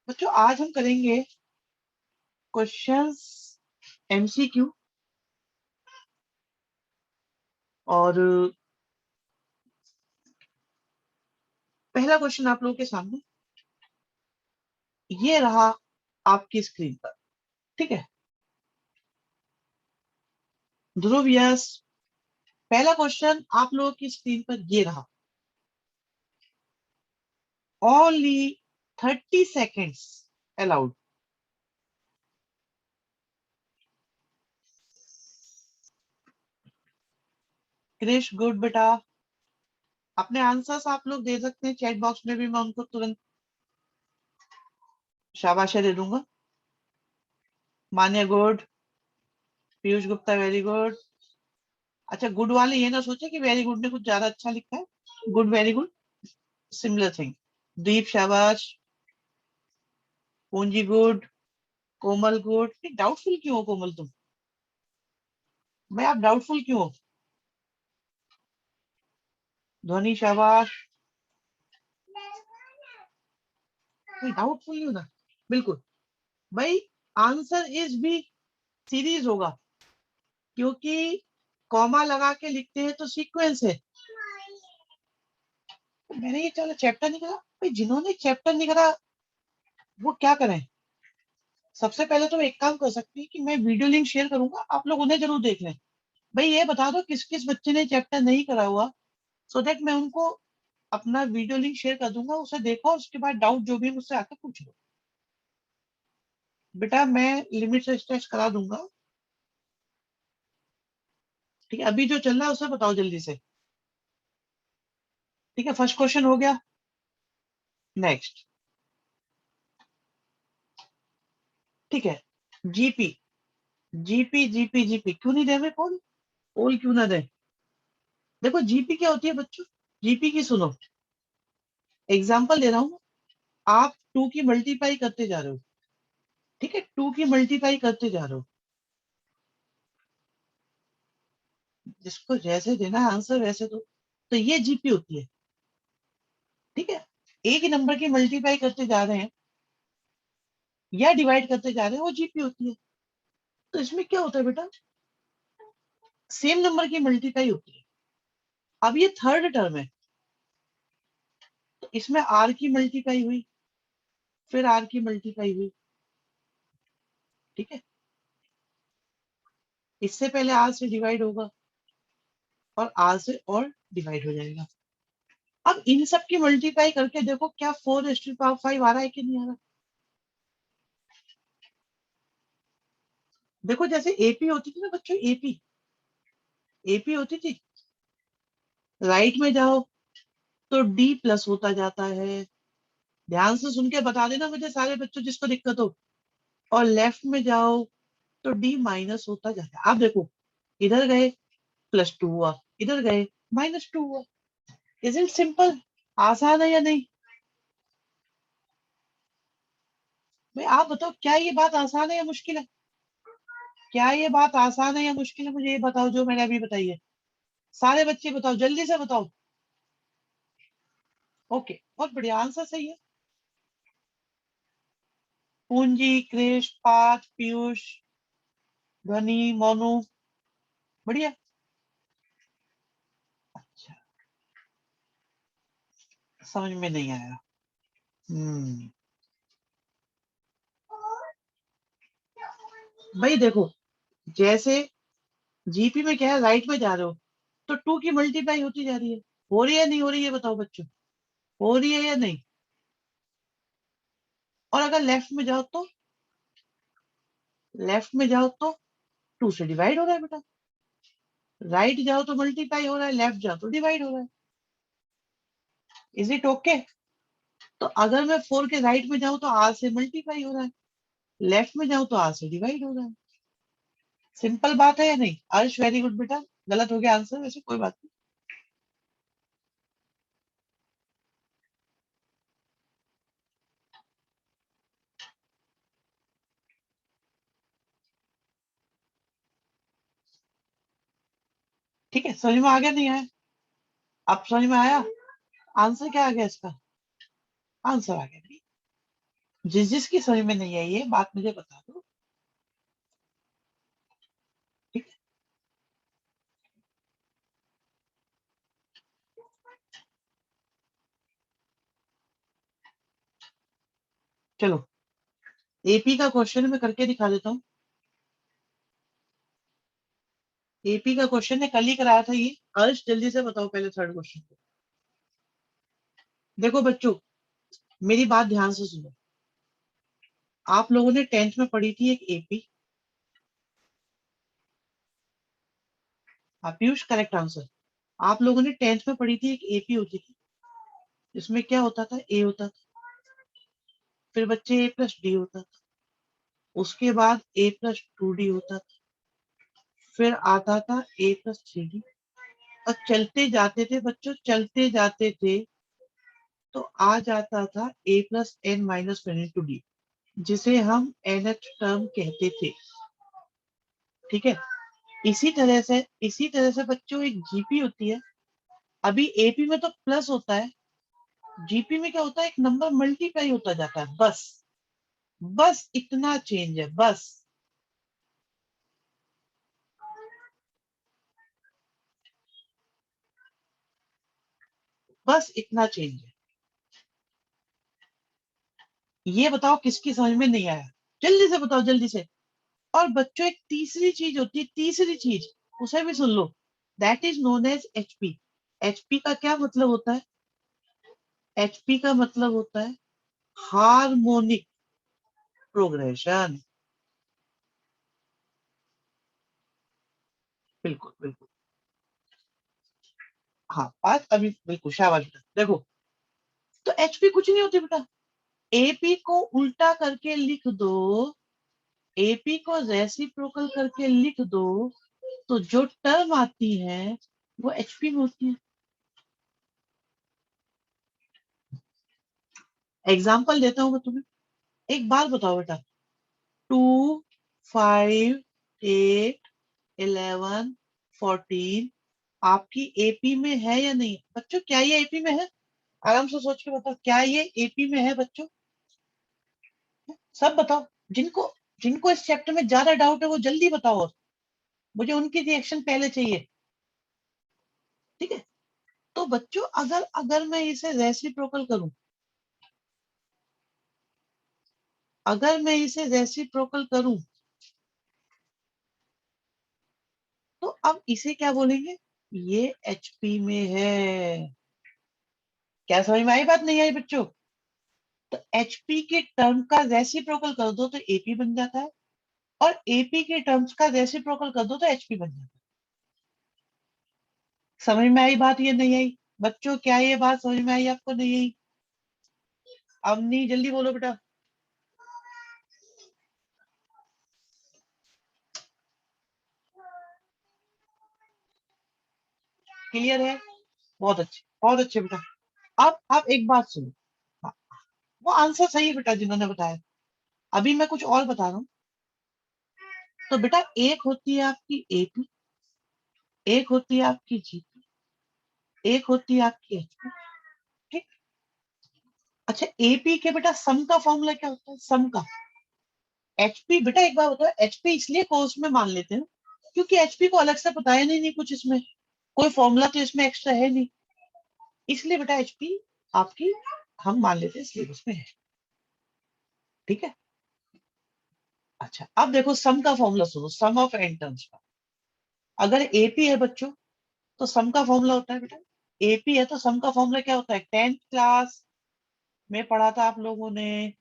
बच्चों आज हम करेंगे क्वेश्चंस एमसीक्यू और पहला क्वेश्चन आप लोगों के सामने ये रहा आपकी स्क्रीन पर। ठीक है ध्रुव, यस। पहला क्वेश्चन आप लोगों की स्क्रीन पर ये रहा। Only 30 seconds allowed. Krish good बेटा, अपने आंसर्स आप लोग दे सकते हैं चैट बॉक्स में भी, मैं उनको तुरंत शाबाश दे दूंगा। Manya good, Piyush Gupta very good. अच्छा गुड वाले ये ना सोचे कि वेरी गुड ने कुछ ज्यादा अच्छा लिखा है। Good very good similar thing. Deep शाबाश, पूंजी गुड, कोमल गुड। डाउटफुल क्यों हो कोमल तुम? मैं आप डाउटफुल क्यों हो? ध्वनि शाबाश। कोई डाउटफुल नहीं होना बिल्कुल भाई। आंसर इज भी सीरीज होगा क्योंकि कॉमा लगा के लिखते हैं तो सीक्वेंस है। मैंने ये चलो चैप्टर नहीं करा भाई, जिन्होंने चैप्टर नहीं करा वो क्या करें। सबसे पहले तो एक काम कर सकती है कि मैं वीडियो लिंक शेयर करूंगा, आप लोग उन्हें जरूर देख लें। भाई ये बता दो किस किस बच्चे ने चैप्टर नहीं करा हुआ, सो दैट मैं उनको अपना वीडियो लिंक शेयर कर दूंगा, उसे देखो उसके बाद डाउट जो भी है मुझसे आके पूछ लो। बेटा मैं लिमिट से स्ट्रेच करा दूंगा। ठीक है अभी जो चल रहा है उसे बताओ जल्दी से। ठीक है फर्स्ट क्वेश्चन हो गया। नेक्स्ट। ठीक है जीपी जीपी जीपी जीपी क्यों नहीं दे रहे कौन? पोल क्यों ना दे? देखो जीपी क्या होती है बच्चों, जीपी की सुनो। एग्जाम्पल दे रहा हूँ। आप टू की मल्टीप्लाई करते जा रहे हो। ठीक है टू की मल्टीप्लाई करते जा रहे हो, जिसको जैसे देना है आंसर वैसे दो, तो ये जीपी होती है। ठीक है एक ही नंबर की मल्टीप्लाई करते जा रहे हैं या डिवाइड करते जा रहे हैं, वो जीपी होती है। तो इसमें क्या होता है बेटा, सेम नंबर की मल्टीप्लाई होती है। अब ये थर्ड टर्म है तो इसमें आर की मल्टीप्लाई हुई, फिर आर की मल्टीप्लाई हुई। ठीक है इससे पहले आर से डिवाइड होगा और आर से और डिवाइड हो जाएगा। अब इन सब की मल्टीप्लाई करके देखो क्या 4⁵5 आ रहा है कि नहीं आ रहा। देखो जैसे एपी होती थी ना बच्चों, एपी एपी होती थी। राइट में जाओ तो डी प्लस होता जाता है। ध्यान से सुन के बता देना मुझे सारे बच्चों जिसको दिक्कत हो। और लेफ्ट में जाओ तो डी माइनस होता जाता है। आप देखो इधर गए +2 हुआ, इधर गए -2 हुआ। Is it simple? आसान है या नहीं? भाई आप बताओ क्या ये बात आसान है या मुश्किल है? क्या ये बात आसान है या मुश्किल है, मुझे ये बताओ जो मैंने अभी बताई है। सारे बच्चे बताओ जल्दी से बताओ। ओके बहुत बढ़िया आंसर सही है। पूंजी, क्रिश, पार्थ, पीयूष, ध्वनि, मोनू, बढ़िया। अच्छा समझ में नहीं आया। हम्म भाई देखो जैसे जीपी में क्या है, राइट में जा रहे हो तो टू की मल्टीप्लाई होती जा रही है। हो रही है नहीं हो रही है बताओ बच्चों, हो रही है या नहीं? और अगर लेफ्ट में जाओ तो, लेफ्ट में जाओ तो टू से डिवाइड हो रहा है बेटा। राइट जाओ तो मल्टीप्लाई हो रहा है, लेफ्ट जाओ तो डिवाइड हो रहा है। Is it okay? तो अगर मैं 4 के राइट में जाऊं तो आर से मल्टीप्लाई हो रहा है, लेफ्ट में जाऊं तो आर से डिवाइड हो रहा है। सिंपल बात है या नहीं? अर्श वेरी गुड बेटा, गलत हो गया आंसर वैसे कोई बात नहीं। ठीक है समझ में आ गया नहीं आया? अब समझ में आया आंसर क्या आ गया इसका? आंसर आ गया नहीं। जिसकी समझ में नहीं आई है बात मुझे बता दो, ठीक है। चलो एपी का क्वेश्चन मैं करके दिखा देता हूँ। एपी का क्वेश्चन ने कल ही कराया था ये। अर्श जल्दी से बताओ पहले थर्ड क्वेश्चन को। देखो बच्चों, मेरी बात ध्यान से सुनो। आप लोगों ने टेंथ में पढ़ी थी एक एपी। Piyush correct answer. आप लोगों ने टेंथ में पढ़ी थी एक एपी होती थी, इसमें क्या होता था, ए होता था, फिर बच्चे ए प्लस डी होता था, उसके बाद ए प्लस टू डी होता था, फिर आता था ए प्लस थ्री डी। और चलते जाते थे बच्चों, चलते जाते थे तो आ जाता था a plus n minus one into d, जिसे हम nth टर्म कहते थे। ठीक है। इसी तरह से बच्चों एक जीपी होती है। अभी एपी में तो प्लस होता है, जीपी में क्या होता है, एक नंबर मल्टीप्लाई होता जाता है, बस। बस इतना चेंज है, बस। बस इतना चेंज है। ये बताओ किसकी समझ में नहीं आया, जल्दी से बताओ, जल्दी से। और बच्चों एक तीसरी चीज होती है, तीसरी चीज, उसे भी सुन लो। That is known as HP. HP का क्या मतलब होता है? एचपी का मतलब होता है हार्मोनिक प्रोग्रेशन। बिल्कुल बिल्कुल। हाँ बात अभी बिल्कुल शाबाश बेटा। देखो, तो एचपी कुछ नहीं होती बेटा। एपी को उल्टा करके लिख दो, एपी को रेसिप्रोकल करके लिख दो, तो जो टर्म आती है वो एचपी में होती है। एग्जाम्पल देता हूँ मैं तुम्हें। एक बात बताओ बेटा, 2, 5, 8, 11, 14 आपकी एपी में है या नहीं बच्चों? क्या ये एपी में है? आराम से सोच के बताओ, क्या ये एपी में है बच्चों? सब बताओ। जिनको जिनको इस चैप्टर में ज्यादा डाउट है वो जल्दी बताओ, और मुझे उनकी रिएक्शन पहले चाहिए। ठीक है। तो बच्चों अगर अगर मैं इसे रेसिप्रोकल करूं, अगर मैं इसे रेसिप्रोकल करूं, तो अब इसे क्या बोलेंगे? ये एचपी में है। क्या समझ में आई बात, नहीं आई बच्चों? तो एचपी के टर्म का रेसिप्रोकल कर दो तो एपी बन जाता है, और एपी के टर्म्स का रेसिप्रोकल कर दो तो एचपी बन जाता है। समझ में आई बात, ये नहीं आई? बच्चों क्या ये बात समझ में आई आपको, नहीं आई? अब नहीं, जल्दी बोलो बेटा। क्लियर है? बहुत अच्छे बेटा। अब एक बात सुनो। हाँ, वो आंसर सही है बेटा जिन्होंने बताया। अभी मैं कुछ और बता रहा हूँ। तो बेटा एक होती है आपकी एपी, एक होती है आपकी जीपी, एक होती है आपकी एचपी। ठीक। अच्छा एपी के बेटा सम का फॉर्मूला क्या होता है, सम का? एचपी बेटा एक बार बताओ, एचपी इसलिए कोर्स में मान लेते हैं क्योंकि एचपी को अलग से बताया नहीं कुछ इसमें, कोई फॉर्मूला तो इसमें एक्स्ट्रा है नहीं, इसलिए बेटा एचपी आपकी हम मान लेते हैं सिलेबस में है। ठीक है। अच्छा अब देखो सम का फॉर्मूला सुनो, सम ऑफ एन टर्म्स का। अगर एपी है बच्चों तो सम का फॉर्मूला होता है बेटा, एपी है तो सम का फॉर्मूला क्या होता है? टेंथ क्लास में पढ़ा था आप लोगों ने।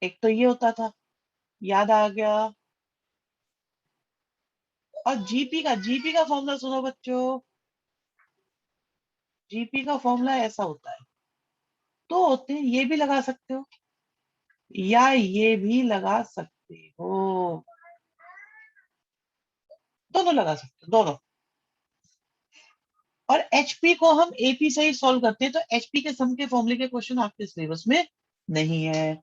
एक तो ये होता था, याद आ गया। और जीपी का फॉर्मूला सुनो बच्चों, जीपी का फॉर्मूला ऐसा होता है। तो होते हैं, ये भी लगा सकते हो या ये भी लगा सकते हो, दोनों लगा सकते हो, दोनों। और एचपी को हम एपी से ही सॉल्व करते हैं, तो एचपी के सम के फॉर्मूले के क्वेश्चन आपके सिलेबस में नहीं है।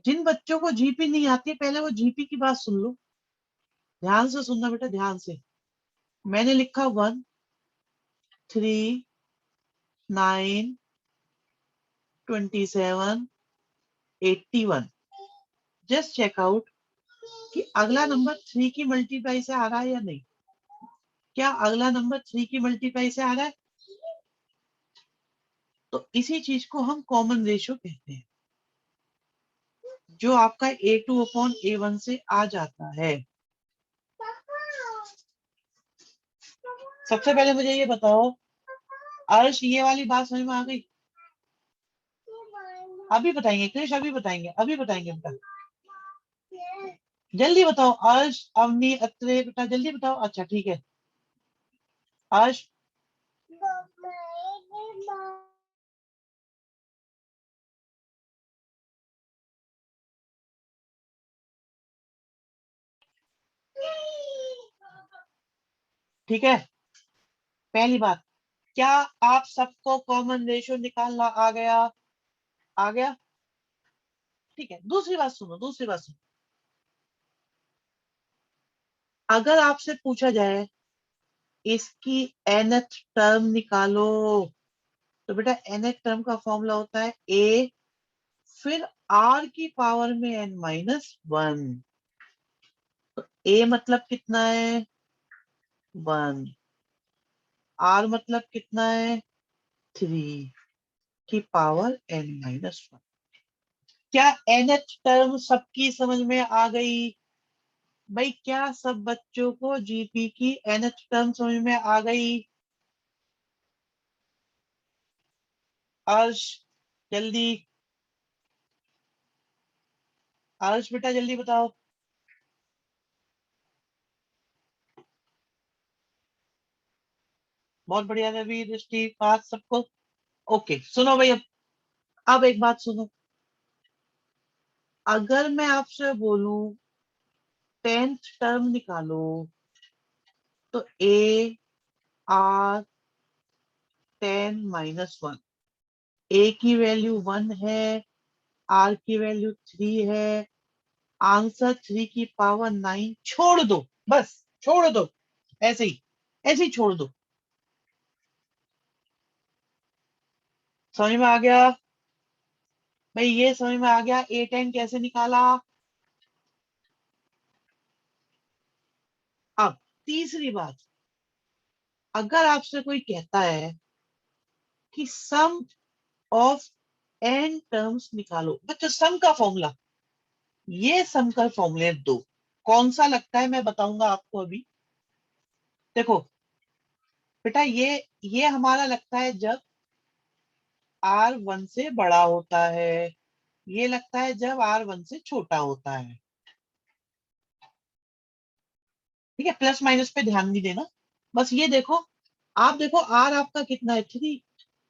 जिन बच्चों को जीपी नहीं आती पहले वो जीपी की बात सुन लो। ध्यान से सुनना बेटा, ध्यान से। मैंने लिखा 1 3 9 27 81। जस्ट चेकआउट कि अगला नंबर 3 की मल्टीप्लाई से आ रहा है या नहीं। क्या अगला नंबर 3 की मल्टीप्लाई से आ रहा है? तो इसी चीज को हम कॉमन रेशियो कहते हैं, जो आपका A2/A1 से आ जाता है। सबसे पहले मुझे ये बताओ, अर्श ये वाली बात समझ में आ गई? अभी बताएंगे कृष, अभी बताएंगे, अभी बताएंगे बेटा। जल्दी बताओ अर्श, अवनी, अत्रे, बेटा जल्दी बताओ। अच्छा ठीक है अर्श। ठीक है, पहली बात, क्या आप सबको कॉमन रेशियो निकालना आ गया? आ गया? ठीक है, दूसरी बात सुनो, दूसरी बात सुनो। अगर आपसे पूछा जाए इसकी nth टर्म निकालो, तो बेटा nth टर्म का फॉर्मूला होता है a, फिर r की पावर में n-1। तो a मतलब कितना है? 1। r मतलब कितना है? 3 की पावर n-1। क्या nth टर्म सबकी समझ में आ गई? भाई क्या सब बच्चों को जीपी की nth टर्म समझ में आ गई? अर्श जल्दी, अर्श बेटा जल्दी बताओ। बहुत बढ़िया रवि, दृष्टि, पास सबको ओके। सुनो भाई, अब एक बात सुनो। अगर मैं आपसे बोलूं 10th टर्म निकालो, तो AR10-1। ए की वैल्यू 1 है, आर की वैल्यू 3 है, आंसर 3 की पावर 9। छोड़ दो, बस छोड़ दो, ऐसे ही, ऐसे ही छोड़ दो। समझ में आ गया? भाई ये समझ में आ गया A10 कैसे निकाला? अब तीसरी बात, अगर आपसे कोई कहता है कि सम ऑफ n टर्म्स निकालो, बच्चों सम का फॉर्मूला, ये सम का फॉर्मूले दो। कौन सा लगता है मैं बताऊंगा आपको अभी। देखो बेटा, ये हमारा लगता है जब R1 से बड़ा होता है, ये लगता है जब R1 से छोटा होता है। ठीक है, प्लस माइनस पे ध्यान नहीं देना, बस ये देखो। आप देखो R आपका कितना है? 3।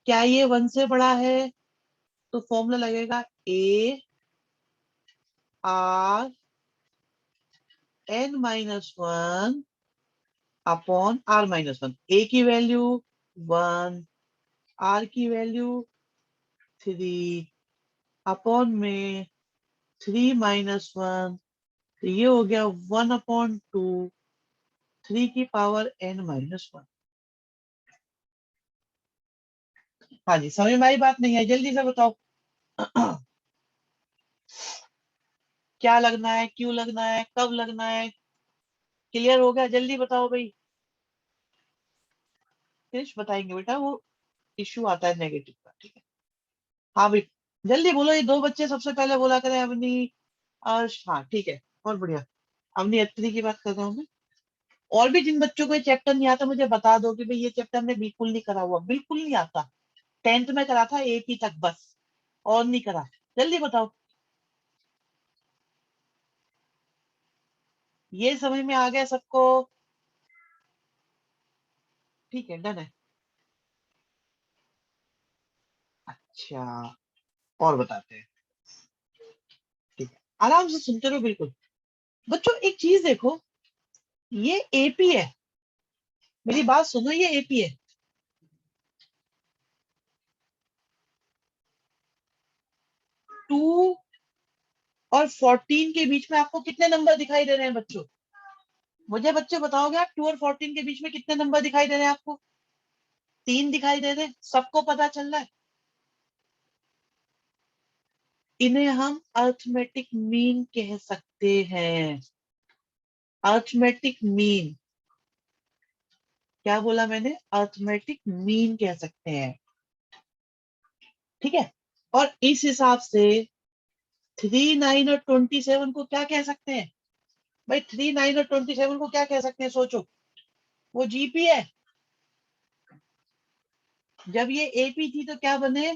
क्या ये 1 से बड़ा है? तो फॉर्मूला लगेगा AR(n-1) अपॉन R-1। A की वैल्यू 1, R की वैल्यू 3 अपॉन में 3-1, तो ये हो गया 1/2, 3 की पावर n-1। हाँ जी, समझ में आई बात? नहीं है जल्दी से बताओ। क्या लगना है, क्यों लगना है, कब लगना है? क्लियर हो गया? जल्दी बताओ भाई। फिनिश बताएंगे बेटा, वो इश्यू आता है नेगेटिव का। ठीक है, हाँ भाई जल्दी बोलो। ये दो बच्चे सबसे पहले बोला करें, अवनी, अर्श। हाँ ठीक है, बहुत बढ़िया। अवनी अत्री की बात कर रहा हूँ मैं। और भी जिन बच्चों को ये चैप्टर नहीं आता, मुझे बता दो कि भाई ये चैप्टर हमने बिल्कुल नहीं करा हुआ, बिल्कुल नहीं आता। 10th में करा था 8th तक बस, और नहीं करा। जल्दी बताओ। ये समझ में आ गया सबको? ठीक है, डन है। अच्छा, और बताते हैं। ठीक है, आराम से सुनते रहो बिल्कुल। बच्चों एक चीज देखो, ये एपी है, मेरी बात सुनो, ये एपी है। 2 और 14 के बीच में आपको कितने नंबर दिखाई दे रहे हैं बच्चों? मुझे बच्चे बताओगे आप 2 और 14 के बीच में कितने नंबर दिखाई दे रहे हैं आपको? 3 दिखाई दे रहे हैं, सबको पता चल रहा है। इन्हें हम अर्थमेटिक मीन कह सकते हैं। अर्थमेटिक मीन, क्या बोला मैंने? अर्थमेटिक मीन कह सकते हैं। ठीक है, और इस हिसाब से 3, 9 और 27 को क्या कह सकते हैं? भाई 3, 9 और 27 को क्या कह सकते हैं, सोचो। वो जीपी है। जब ये एपी थी तो क्या बने?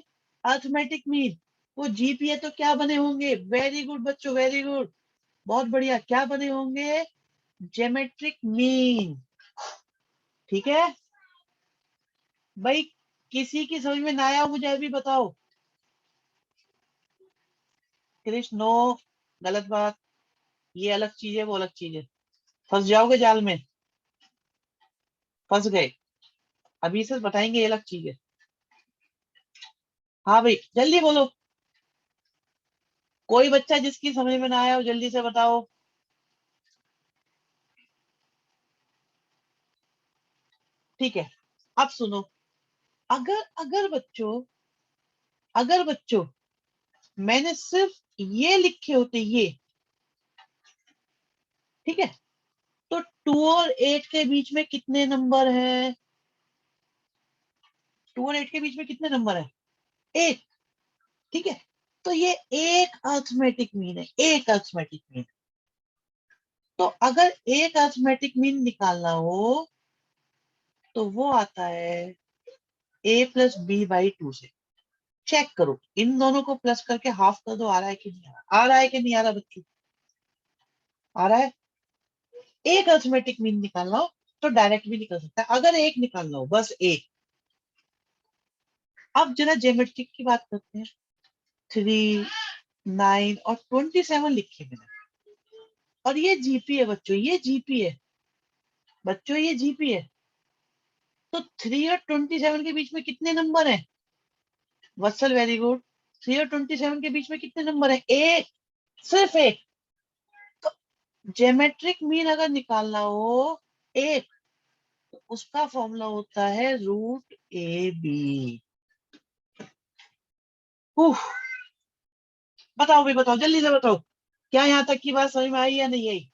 Arithmetic mean. वो जीपी है तो क्या बने होंगे? वेरी गुड बच्चों, वेरी गुड, बहुत बढ़िया। क्या बने होंगे? Geometric mean. ठीक है भाई, किसी की समझ में ना आया मुझे अभी बताओ। कृष्ण नो, गलत बात। ये अलग चीज है, वो अलग चीज है। फंस जाओगे जाल में, फंस गए। अभी से बताएंगे, ये अलग चीज है। हाँ भाई जल्दी बोलो, कोई बच्चा जिसकी समझ में ना आया हो जल्दी से बताओ। ठीक है, अब सुनो। अगर अगर बच्चों, अगर बच्चों मैंने सिर्फ ये लिखे होते, ये, ठीक है, तो 2 और 8 के बीच में कितने नंबर है? 2 और 8 के बीच में कितने नंबर है? एक। ठीक है, तो ये एक अर्थमेटिक मीन है, एक अर्थमेटिक मीन। तो अगर एक अर्थमेटिक मीन निकालना हो तो वो आता है a+b/2 से। चेक करो, इन दोनों को प्लस करके हाफ कर दो, आ रहा है कि नहीं आ रहा? आ रहा है कि नहीं आ रहा बच्चों? आ रहा है। एक अर्थमेटिक मीन निकालना हो तो डायरेक्ट भी निकल सकता है, अगर एक निकालना हो, बस एक। अब जरा ज्योमेट्रिक की बात करते हैं। 3, 9 और 27 लिखे मैंने, और ये जीपी है बच्चों, ये जीपी है बच्चों, ये जीपी है। तो 3 और 27 के बीच में कितने नंबर है? वत्सल वेरी गुड। 3 और 27 के बीच में कितने नंबर है? एक, सिर्फ एक। तो ज्योमेट्रिक मीन अगर निकालना हो एक, तो उसका फॉर्मूला होता है √AB। बताओ भाई, बताओ जल्दी से बताओ, क्या यहाँ तक की बात समझ में आई या नहीं आई?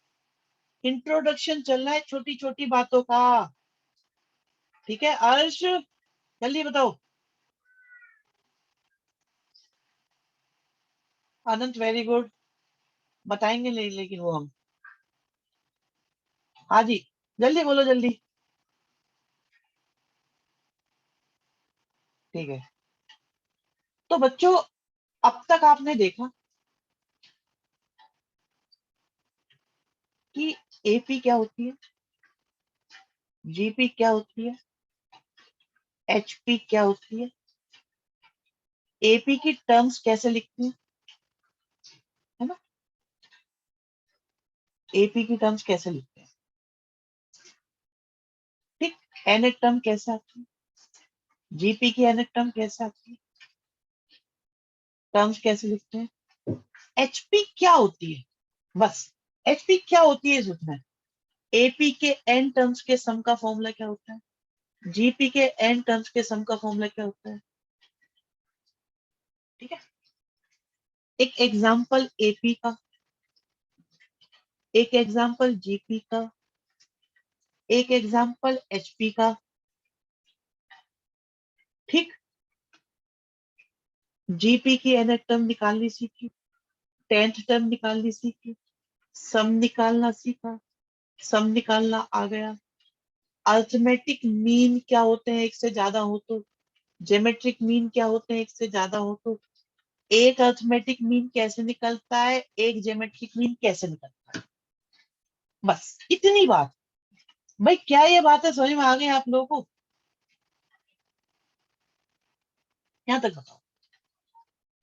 इंट्रोडक्शन चल रहा है छोटी छोटी बातों का। ठीक है अर्श, जल्दी बताओ। अनंत वेरी गुड, बताएंगे नहीं लेकिन वो हम। हाँ जी, जल्दी बोलो जल्दी। ठीक है, तो बच्चों अब तक आपने देखा कि एपी क्या होती है, जीपी क्या होती है, एचपी क्या होती है, एपी की टर्म्स कैसे लिखती है, है ना? एपी की टर्म्स कैसे लिखते हैं, ठीक। एन टर्म कैसे आती है, जीपी की एन टर्म कैसे आती है, टर्म्स कैसे लिखते हैं। एचपी क्या होती है, बस एचपी क्या होती है सोचना है। एपी के एन टर्म्स के सम का फॉर्मूला क्या होता है, जीपी के एन टर्म्स के सम का फॉर्मूला क्या होता है। ठीक है, एक एग्जांपल एपी का, एक एग्जांपल जीपी का, एक एग्जांपल एचपी का। ठीक, जीपी की एन टर्म निकालनी सीखी, 10th टर्म निकालनी सीखी, सम निकालना सीखा, सम निकालना आ गया। अर्थमेटिक मीन क्या होते हैं एक से ज्यादा हो तो, ज्योमेट्रिक मीन क्या होते हैं एक से ज्यादा हो तो, एक अर्थमेटिक मीन कैसे निकलता है, एक ज्योमेट्रिक मीन कैसे निकलता है। बस इतनी बात। भाई क्या ये बात है, समझ में आ गई आप लोगों को? यहाँ तक बताओ,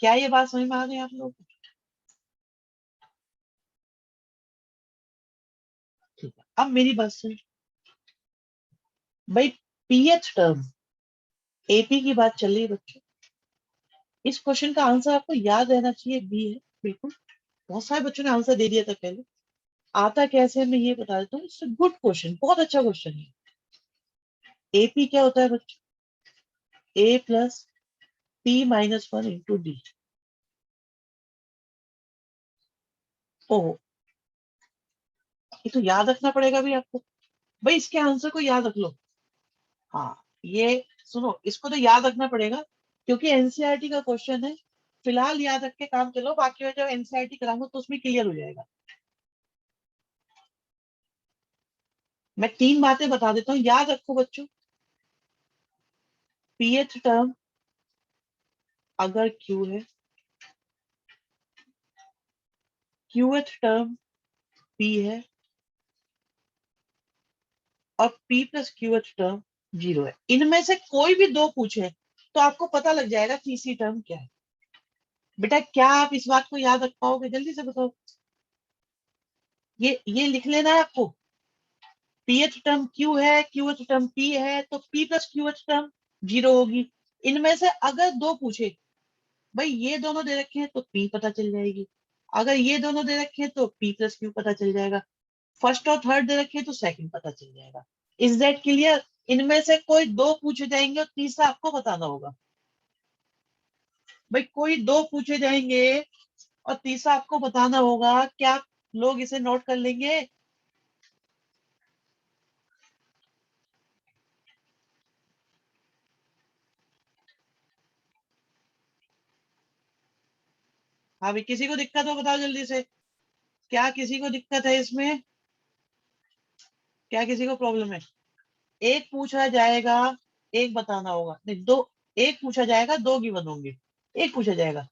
क्या ये बात समझ में आ गई आप लोगों को? ठीक है, अब मेरी बात सुन। भाई पीएच टर्म, एपी की बात चल रही है बच्चों। इस क्वेश्चन का आंसर आपको याद रहना चाहिए, बी है बिल्कुल। बहुत सारे बच्चों ने आंसर दे दिया था पहले। आता कैसे मैं ये बता देता हूँ। इट्स गुड क्वेश्चन, बहुत अच्छा क्वेश्चन है। एपी क्या होता है बच्चों? A plus p minus one into d. Oh, ये तो याद रखना पड़ेगा भी आपको। भाई इसके आंसर को याद रख लो। हाँ, ये सुनो, इसको तो याद रखना पड़ेगा क्योंकि एनसीईआरटी का क्वेश्चन है। फिलहाल याद रख के काम चलो, बाकी में जब एनसीईआरटी कराऊंगा तो उसमें क्लियर हो जाएगा। मैं तीन बातें बता देता हूँ, याद रखो बच्चों। पीएच टर्म अगर क्यू है, क्यूएच टर्म पी है, और P plus QH term zero है। इनमें से कोई भी दो पूछे तो आपको पता लग जाएगा तीसरी टर्म क्या है। बेटा क्या आप इस बात को याद रख पाओगे? जल्दी से बताओ। ये लिख लेना है आपको। पीएच टर्म क्यू है, क्यूएच टर्म पी है, तो P plus QH term zero होगी। इनमें से अगर दो पूछे, भाई ये दोनों दे रखे हैं तो पी पता चल जाएगी, अगर ये दोनों दे रखे हैं तो पी प्लस क्यू पता चल जाएगा, फर्स्ट और थर्ड दे रखे हैं तो सेकंड पता चल जाएगा। Is that clear? इनमें से कोई दो पूछे जाएंगे और तीसरा आपको बताना होगा। भाई कोई दो पूछे जाएंगे और तीसरा आपको बताना होगा। क्या आप लोग इसे नोट कर लेंगे? हाँ भाई, किसी को दिक्कत हो बताओ जल्दी से। क्या किसी को दिक्कत है इसमें? क्या किसी को प्रॉब्लम है? एक पूछा जाएगा, एक बताना होगा, नहीं दो। एक पूछा जाएगा, दो गिवन होंगे। एक पूछा जाएगा।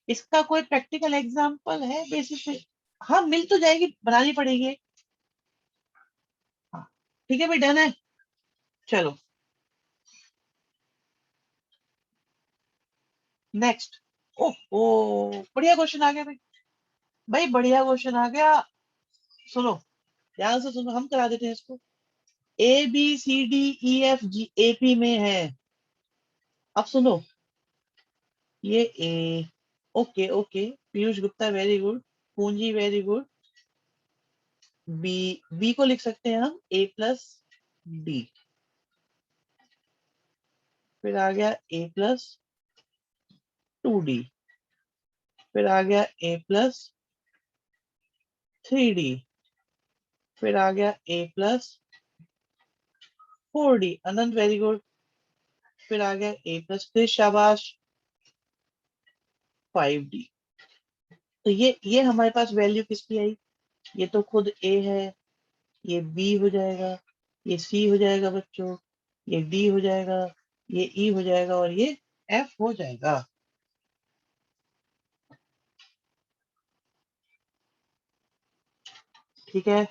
इसका कोई प्रैक्टिकल एग्जाम्पल है बेसिस पे? हाँ मिल तो जाएगी, बनानी पड़ेगी। हाँ ठीक है भाई, डन है। चलो नेक्स्ट। ओह ओ, बढ़िया क्वेश्चन आ गया भाई। भाई बढ़िया क्वेश्चन आ गया। सुनो, ध्यान से सुनो, हम करा देते हैं इसको। A b c d e f g AP में है। अब सुनो, ये a, okay okay, Piyush Gupta very good, Poonji very good. B, b को लिख सकते हैं हम ए प्लस डी। फिर आ गया ए प्लस टू डी। फिर आ गया ए प्लस थ्री डी। फिर आ गया ए प्लस फोर डी। अनंत वेरी गुड। फिर आ गया ए प्लस, फिर शाबाश, फाइव डी। तो ये हमारे पास वैल्यू किसकी आई? ये तो खुद ए है, ये बी हो जाएगा, ये सी हो जाएगा बच्चों, ये डी हो जाएगा, ये ई हो जाएगा, और ये एफ हो जाएगा। ठीक है,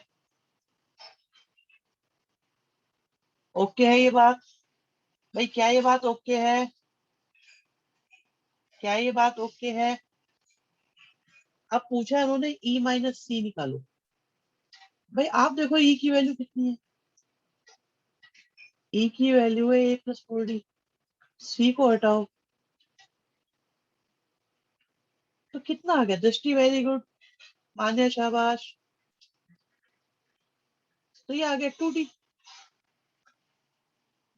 ओके है ये बात? भाई क्या ये बात ओके है? क्या ये बात ओके है? अब पूछा है उन्होंने ई माइनस सी निकालो। भाई आप देखो ई की वैल्यू कितनी है। ई की वैल्यू है ए प्लस फोर डी। सी को हटाओ तो कितना आ गया? दृष्टि वेरी गुड, मान्या शाबाश। तो ये आ गया टू डी।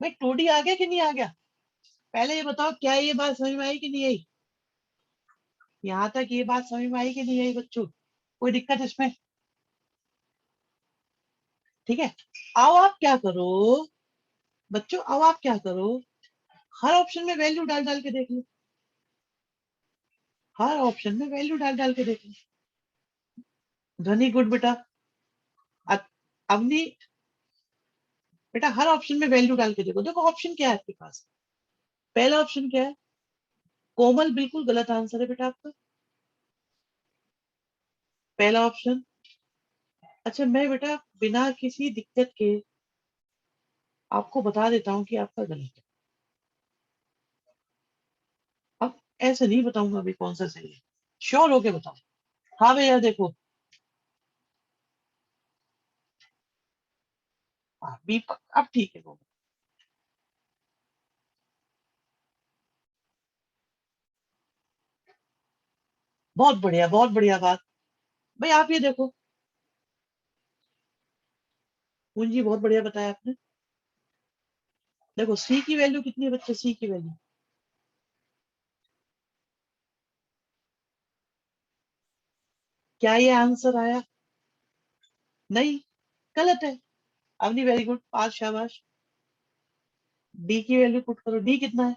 भाई टू डी आ गया कि नहीं आ गया? पहले ये बताओ, क्या ये बात समझ में आई कि नहीं आई? यहाँ तक ये बात समझ में आई कि नहीं आई बच्चों? कोई दिक्कत इसमें? ठीक है। आओ आप क्या करो बच्चों, आओ आप क्या करो, हर ऑप्शन में वैल्यू डाल डाल के देख लो। हर ऑप्शन में वैल्यू डाल डाल के देख लो। ध्वनि गुड बेटा। अ- अवनी, बेटा हर ऑप्शन में वैल्यू डाल के देखो। देखो ऑप्शन क्या है आपके पास। पहला ऑप्शन क्या है? कोमल बिल्कुल गलत आंसर है बेटा आपका, पहला ऑप्शन। अच्छा मैं बेटा बिना किसी दिक्कत के आपको बता देता हूँ कि आपका गलत है। अब ऐसे नहीं बताऊंगा अभी कौन सा सही है, श्योर होके बताओ। हाँ भैया देखो, हाँ बी, अब ठीक है वो। बहुत बढ़िया, बहुत बढ़िया बात। भाई आप ये देखो, पूंजी बहुत बढ़िया बताया आपने। देखो सी की वैल्यू कितनी है बच्चे, सी की वैल्यू, क्या ये आंसर आया? नहीं, गलत है। अवनी वेरी गुड, पास, शाबाश। डी की वैल्यू पुट करो, डी कितना है?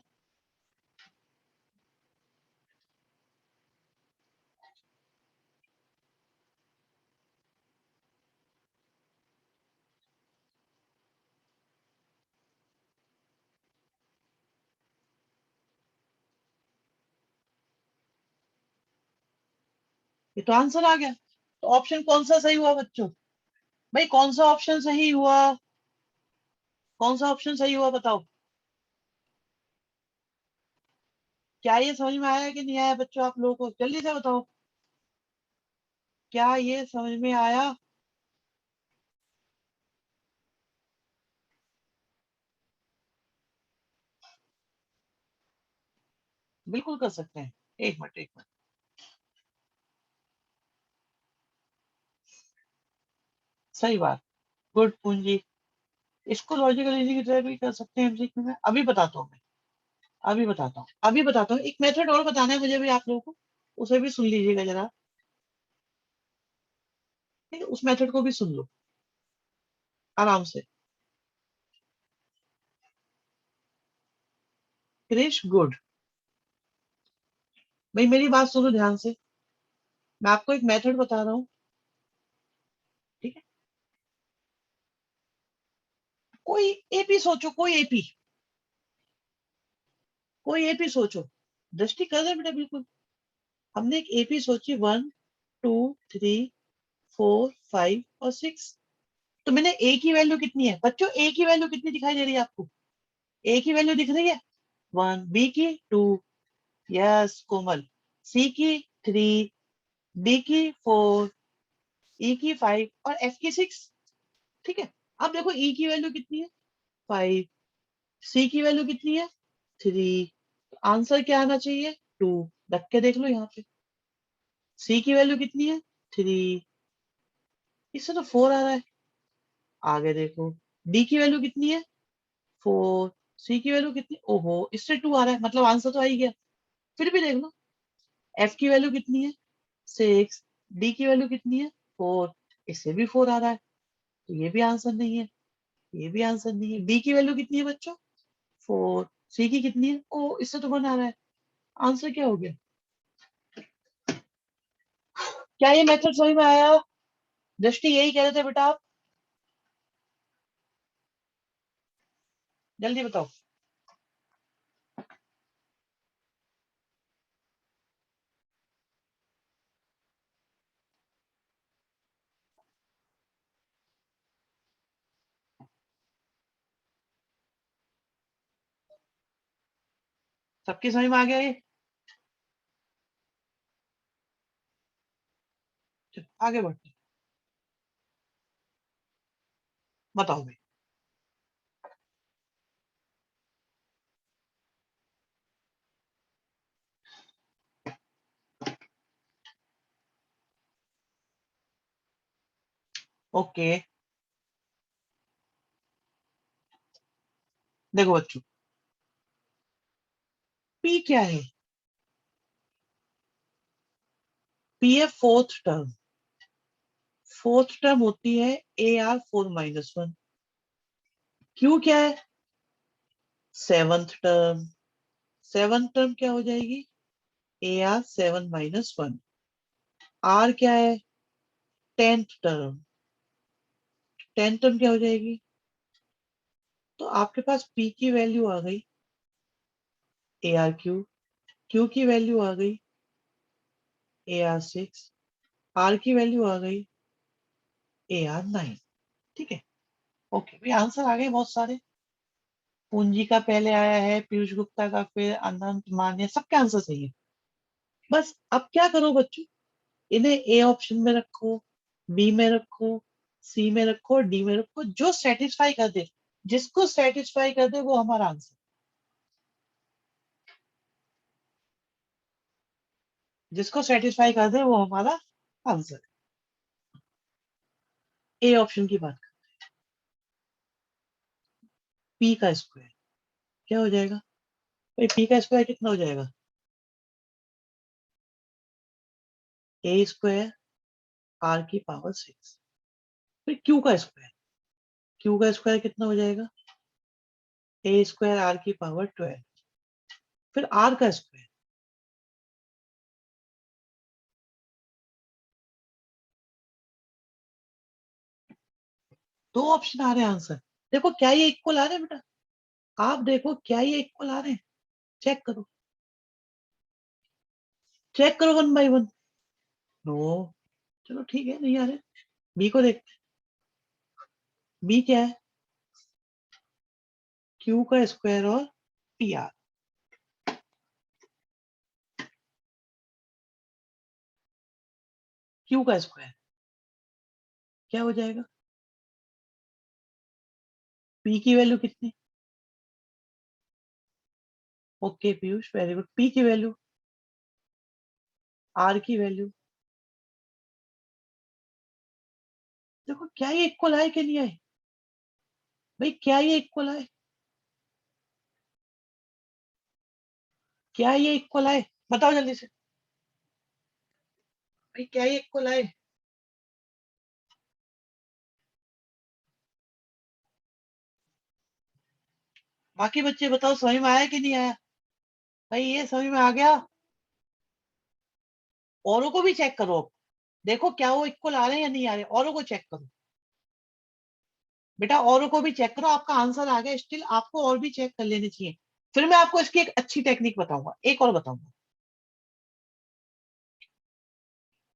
ये तो आंसर आ गया। तो ऑप्शन कौन सा सही हुआ बच्चों? भाई कौन सा ऑप्शन सही हुआ? कौन सा ऑप्शन सही हुआ बताओ? क्या ये समझ में आया कि नहीं आया बच्चों आप लोगों को? जल्दी से बताओ, क्या ये समझ में आया? बिल्कुल कर सकते हैं। एक मिनट, एक मिनट। सही बात। गुड पूंजी। इसको लॉजिकल रीजनिंग की तरह भी कर सकते हैं एमसीक्यू में। अभी बताता हूँ मैं, अभी बताता हूँ। एक मेथड और बताना है मुझे भी आप लोगों को, उसे भी सुन लीजिएगा जरा। ठीक है, उस मेथड को भी सुन लो आराम से। क्रिश गुड। भाई मेरी बात सुनो ध्यान से। मैं आपको एक मेथड बता रहा हूँ। ठीक है, कोई एपी सोचो, कोई एपी सोचो। दृष्टि कर दे बेटा, बिल्कुल। हमने एक एपी सोची, 1 2 3 4 5 और 6। तो मैंने ए की वैल्यू कितनी है बच्चों? ए की वैल्यू कितनी दिखाई दे रही है आपको? ए की वैल्यू दिख रही है? 1, बी की 2, यस कोमल, सी की 3, डी की 4, ई की 5 और एफ की 6। ठीक है, अब देखो ई की वैल्यू कितनी है? 5। सी की वैल्यू कितनी है? 3। आंसर क्या आना चाहिए? 2। रख के देख लो यहाँ पे। सी की वैल्यू कितनी है? 3। इससे तो 4 आ रहा है। आगे देखो, डी की वैल्यू कितनी है? 4। सी की वैल्यू कितनी? ओहो, इससे 2 आ रहा है, मतलब आंसर तो आ ही गया। फिर भी देख लो, एफ की वैल्यू कितनी है? 6। डी की वैल्यू कितनी है? 4। इससे भी 4 आ रहा है, तो ये भी आंसर नहीं है, ये भी आंसर नहीं है। डी की वैल्यू कितनी है बच्चों? 4। सी की कितनी है? ओ, इससे तो 1 आ रहा है। आंसर क्या हो गया? क्या ये मेथड समझ में आया? दृष्टि यही कह रहे थे बेटा आप? जल्दी बताओ। सबकी समझ में आ गया ये? चलो, आगे बढ़ते हैं। बताओ भाई। ओके, देखो बच्चों, पी क्या है? पी है फोर्थ टर्म। फोर्थ टर्म होती है AR4-1। क्यू क्या है? Seventh term. सेवंथ टर्म क्या हो जाएगी? AR7-1। आर क्या है? Tenth term. टेंथ टर्म क्या हो जाएगी? तो आपके पास पी की वैल्यू आ गई ARQ, क्यू की वैल्यू आ गई AR6, आर की वैल्यू आ गई AR9। ठीक है, ओके भाई, आंसर आ गए बहुत सारे। पूंजी का पहले आया है, पीयूष गुप्ता का, फिर अनंत मान्य, सबके आंसर सही है। बस अब क्या करो बच्चों, इन्हें ए ऑप्शन में रखो, बी में रखो, सी में रखो, डी में रखो, जो सेटिस्फाई कर दे। जिसको सेटिस्फाई कर दे वो हमारा आंसर। जिसको सेटिस्फाई कर दे वो हमारा आंसर। ए ऑप्शन की बात कर। पी का स्क्वायर क्या हो जाएगा भाई? पी का स्क्वायर कितना हो जाएगा? ए स्क्वायर आर की पावर 6। फिर क्यू का स्क्वायर, क्यू का स्क्वायर कितना हो जाएगा? ए स्क्वायर आर की पावर 12। फिर आर का स्क्वायर, दो ऑप्शन आ रहे हैं आंसर। देखो क्या ये इक्वल आ रहे हैं बेटा? आप देखो क्या ये इक्वल आ रहे हैं? चेक करो, चेक करो वन बाय वन। नो, चलो ठीक है, नहीं आ रहे। बी को देखते हैं। बी क्या है? क्यू का स्क्वायर और पी आर। क्यू का स्क्वायर क्या हो जाएगा? पी की वैल्यू कितनी? Okay Piyush, very good. P की वैल्यू, आर की वैल्यू। देखो क्या ये इक्वल आए कि नहीं आए? भाई क्या ये इक्वल आए? क्या ये इक्वल आए? बताओ जल्दी से भाई, क्या ये इक्वल आए? बाकी बच्चे बताओ समझ में आया कि नहीं आया? भाई ये समझ में आ गया? औरों को भी चेक करो अब। देखो क्या वो इक्वल आ रहे हैं या नहीं आ रहे, औरों को चेक करो बेटा, औरों को भी चेक करो। आपका आंसर आ गया, स्टिल आपको और भी चेक कर लेने चाहिए। फिर मैं आपको इसकी एक अच्छी टेक्निक बताऊंगा, एक और बताऊंगा।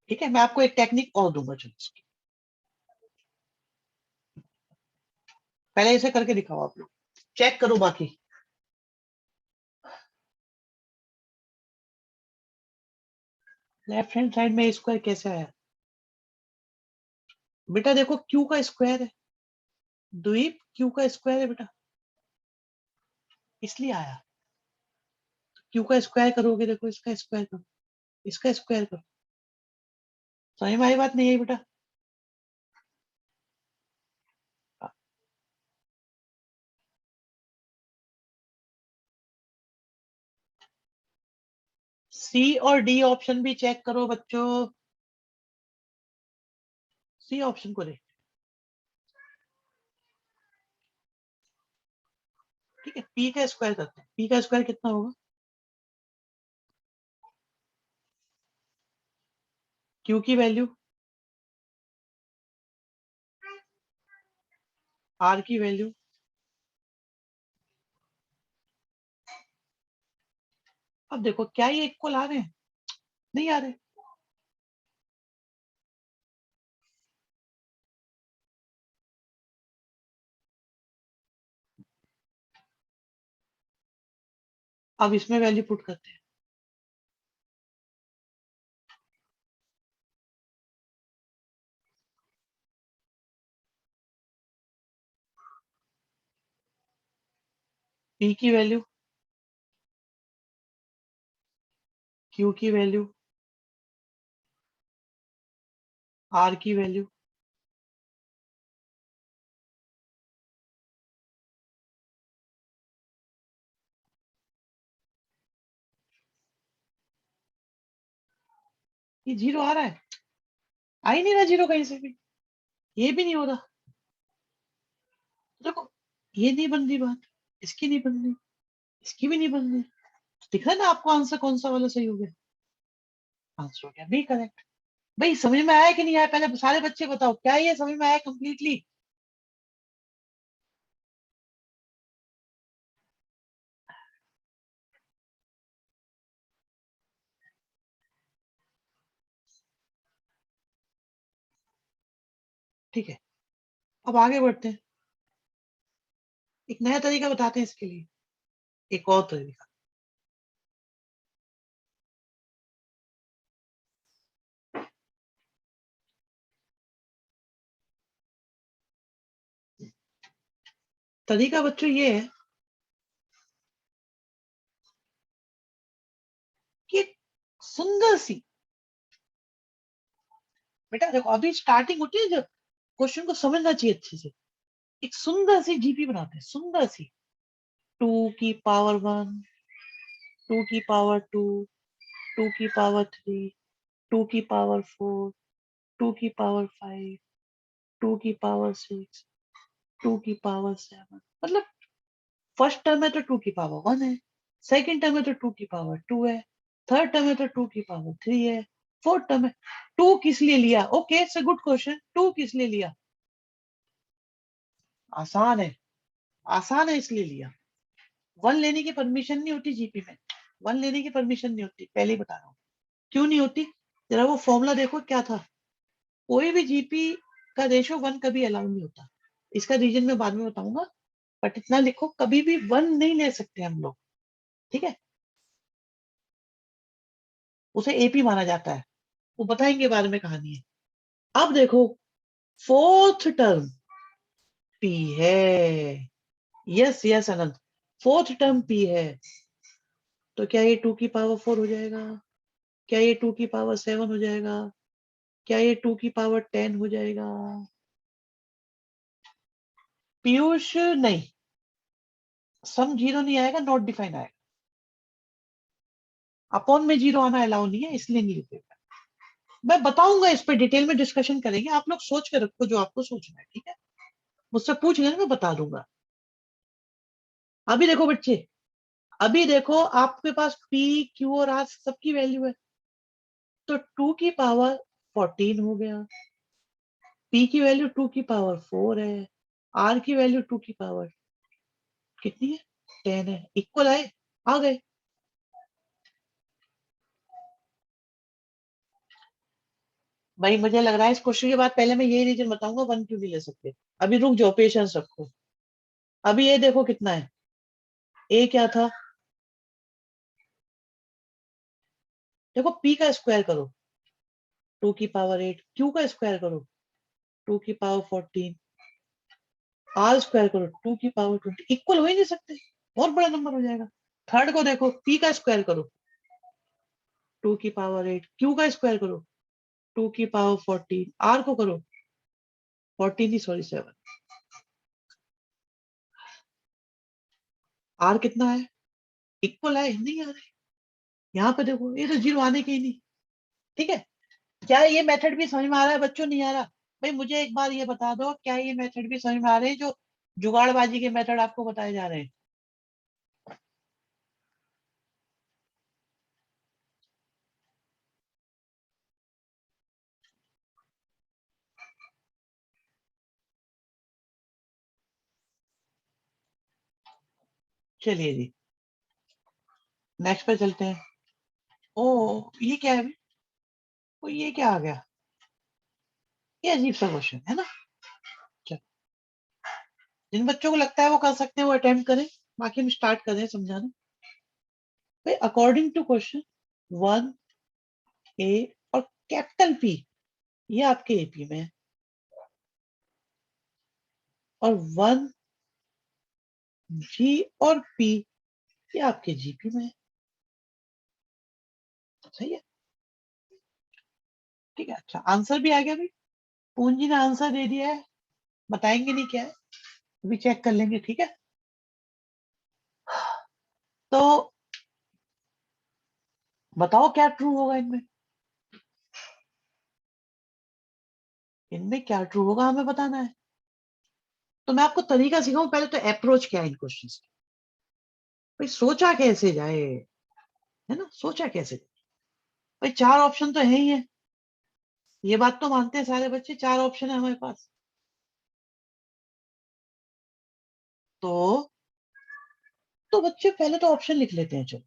ठीक है, मैं आपको एक टेक्निक और दूंगा। चलो इसकी पहले इसे करके दिखाओ आप लोग, चेक करो बाकी। लेफ्ट हैंड साइड में स्क्वायर कैसे आया? बेटा देखो क्यू का स्क्वायर है, द्वीप क्यू का स्क्वायर है बेटा, इसलिए आया। क्यू का स्क्वायर करोगे, देखो इसका स्क्वायर करो, इसका स्क्वायर करो। समझ में आई बात नहीं आई बेटा? सी और डी ऑप्शन भी चेक करो बच्चों। सी ऑप्शन को देख। ठीक है, पी का स्क्वायर करते हैं। पी का स्क्वायर कितना होगा? क्यू की वैल्यू, आर की वैल्यू। अब देखो क्या ये इक्वल आ रहे हैं? नहीं आ रहे। अब इसमें वैल्यू पुट करते हैं। पी की वैल्यू, क्यू की वैल्यू, आर की वैल्यू। ये जीरो आ रहा है? आ ही नहीं रहा जीरो कहीं से भी। ये भी नहीं हो रहा। देखो ये नहीं बन रही बात, इसकी नहीं बन रही, इसकी भी नहीं बन रही। दिख रहा है ना आपको आंसर कौन सा वाला सही हो गया? आंसर हो गया बी करेक्ट। भाई समझ में आया कि नहीं आया, पहले सारे बच्चे बताओ क्या ये समझ में आया कंप्लीटली? ठीक है, अब आगे बढ़ते हैं। एक नया तरीका बताते हैं इसके लिए, एक और तरीका। तरीका बच्चों ये है कि एक सुंदर सी, बेटा देखो अभी स्टार्टिंग होती है, जब क्वेश्चन को समझना चाहिए अच्छे से। एक सुंदर सी जीपी बनाते हैं, सुंदर सी। 2 की पावर 1, 2 की पावर 2, 2 की पावर 3, 2 की पावर 4, 2 की पावर 5, 2 की पावर 6, 2 की पावर 7। मतलब फर्स्ट टर्म में तो 2 की पावर 1 है, सेकंड टर्म में तो 2 की पावर 2 है, थर्ड टर्म में तो 2 की पावर 3 है, फोर्थ टर्म में। टू किस लिए लिया? Okay, it's a good question. Two किस लिए लिया? आसान है, आसान है इसलिए लिया। 1 लेने की परमिशन नहीं होती जीपी में, 1 लेने की परमिशन नहीं होती, पहले ही बता रहा हूँ। क्यों नहीं होती? जरा वो फॉर्मूला देखो क्या था। कोई भी जीपी का रेशो 1 कभी अलाउ नहीं होता। इसका रीजन मैं बाद में बताऊंगा, बट इतना लिखो, कभी भी 1 नहीं ले सकते हम लोग, ठीक है? उसे एपी माना जाता है, वो बताएंगे बाद में कहानी है। अब देखो, फोर्थ टर्म पी है। यस यस अनंत, फोर्थ टर्म पी है। तो क्या ये 2 की पावर 4 हो जाएगा? क्या ये 2 की पावर 7 हो जाएगा? क्या ये 2 की पावर 10 हो जाएगा? पीयूष नहीं, सम जीरो नहीं आएगा, नॉट डिफाइन आएगा। अपॉन में जीरो आना अलाउ नहीं है, इसलिए नहीं लिखेगा। मैं बताऊंगा, इस पे डिटेल में डिस्कशन करेंगे, आप लोग सोच के रखो जो आपको सोचना है, ठीक है? मुझसे पूछ लेना, मैं बता दूंगा। अभी देखो बच्चे, अभी देखो आपके पास पी क्यू और आर सबकी वैल्यू है, तो 2 की पावर 14 हो गया। पी की वैल्यू 2 की पावर 4 है, आर की वैल्यू 2 की पावर कितनी है? 10 है। इक्वल आए, आ गए। भाई मुझे लग रहा है इस क्वेश्चन के बाद पहले मैं यही रीजन बताऊंगा 1 क्यों नहीं ले सकते। अभी रुक जाओ, पेशेंस रखो। अभी ये देखो कितना है, ए क्या था? देखो पी का स्क्वायर करो 2 की पावर 8, क्यू का स्क्वायर करो 2 की पावर 14, आर स्क्वायर करो 2 की पावर 20, इक्वल हो ही नहीं सकते, बहुत बड़ा नंबर हो जाएगा। थर्ड को देखो, पी का स्क्वायर करो 2 की पावर 8, क्यू का स्क्वायर करो 2 की पावर 14, आर को करो 14 ही, सॉरी 7। आर कितना है? इक्वल है, नहीं आ रहा है। यहाँ पे देखो, ये तो जीरो आने के ही नहीं, ठीक है? क्या ये मेथड भी समझ में आ रहा है बच्चों, नहीं आ रहा? भाई मुझे एक बार ये बता दो, क्या ये मेथड भी समझ में आ रहे हैं जो जुगाड़बाजी के मेथड आपको बताए जा रहे हैं? चलिए जी, नेक्स्ट पे चलते हैं। ओ, ये क्या है? ओ, ये क्या आ गया? ये अजीब सा क्वेश्चन है ना। चल, जिन बच्चों को लगता है वो कर सकते हैं वो अटेम्प्ट करें, बाकी हम स्टार्ट करें समझाना। भाई अकॉर्डिंग टू क्वेश्चन 1 ए और कैपिटल पी, ये आपके एपी में है, और 1 जी और पी, ये आपके जीपी में है। सही है, ठीक है। अच्छा, आंसर भी आ गया भाई, पूंजी ने आंसर दे दिया है, बताएंगे नहीं क्या है, अभी चेक कर लेंगे, ठीक है? तो बताओ क्या ट्रू होगा इनमें, इनमें क्या ट्रू होगा हमें बताना है। तो मैं आपको तरीका सिखाऊं, पहले तो अप्रोच क्या है इन क्वेश्चंस की। भाई सोचा कैसे जाए, है ना, सोचा कैसे जाए? भाई चार ऑप्शन तो है ही है, ये बात तो मानते हैं सारे बच्चे, चार ऑप्शन है हमारे पास। तो बच्चे पहले तो ऑप्शन लिख लेते हैं, चलो।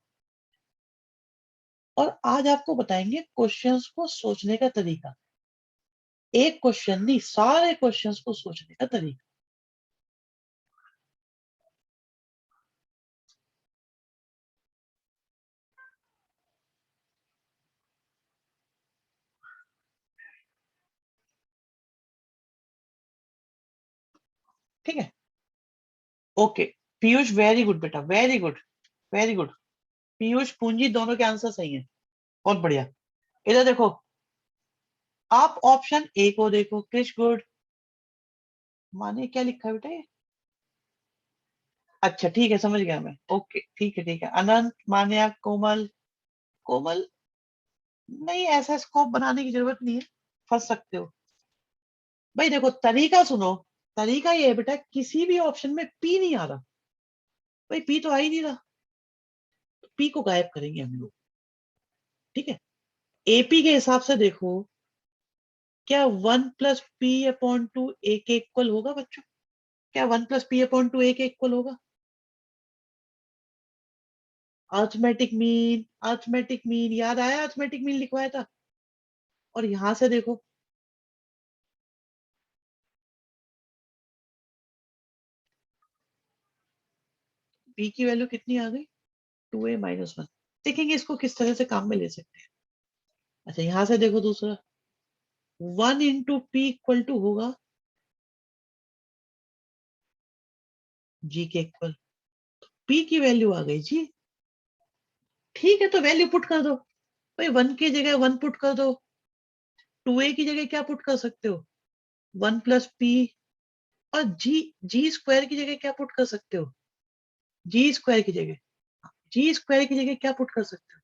और आज आपको बताएंगे क्वेश्चंस को सोचने का तरीका, एक क्वेश्चन नहीं, सारे क्वेश्चंस को सोचने का तरीका। ठीक है, ओके। पीयूष वेरी गुड बेटा, very good, very good. Piyush पूंजी दोनों के आंसर सही है, बहुत बढ़िया। इधर देखो, आप ऑप्शन ए को देखो, क्रिश गुड। माने क्या लिखा है बेटा ये? अच्छा ठीक है, समझ गया मैं। ओके ठीक है ठीक है। अनंत, मान्या, कोमल। कोमल, नहीं ऐसा स्कोप बनाने की जरूरत नहीं है, फंस सकते हो। भाई देखो तरीका सुनो, तरीका ये है बेटा, किसी भी ऑप्शन में पी नहीं आ रहा। भाई पी तो आ ही नहीं रहा, तो पी को गायब करेंगे हम लोग। ठीक है, एपी के हिसाब से देखो, क्या 1 + p/2 ए के इक्वल होगा बच्चों? क्या 1 + p/2 ए के इक्वल होगा? अर्थमेटिक मीन, अर्थमेटिक मीन याद आया? अर्थमेटिक मीन लिखवाया था। और यहां से देखो, p की वैल्यू कितनी आ गई? 2a-1। देखेंगे इसको किस तरह से काम में ले सकते हैं। अच्छा यहां से देखो दूसरा, 1 × p होगा g के इक्वल। p की वैल्यू आ गई जी। ठीक है, तो वैल्यू पुट कर दो। भाई 1 की जगह 1 पुट कर दो, 2a की जगह क्या पुट कर सकते हो? 1 + p। और जी स्क्वायर की जगह क्या पुट कर सकते हो? जी स्क्वायर की जगह, जी स्क्वायर की जगह क्या पुट कर सकते हो?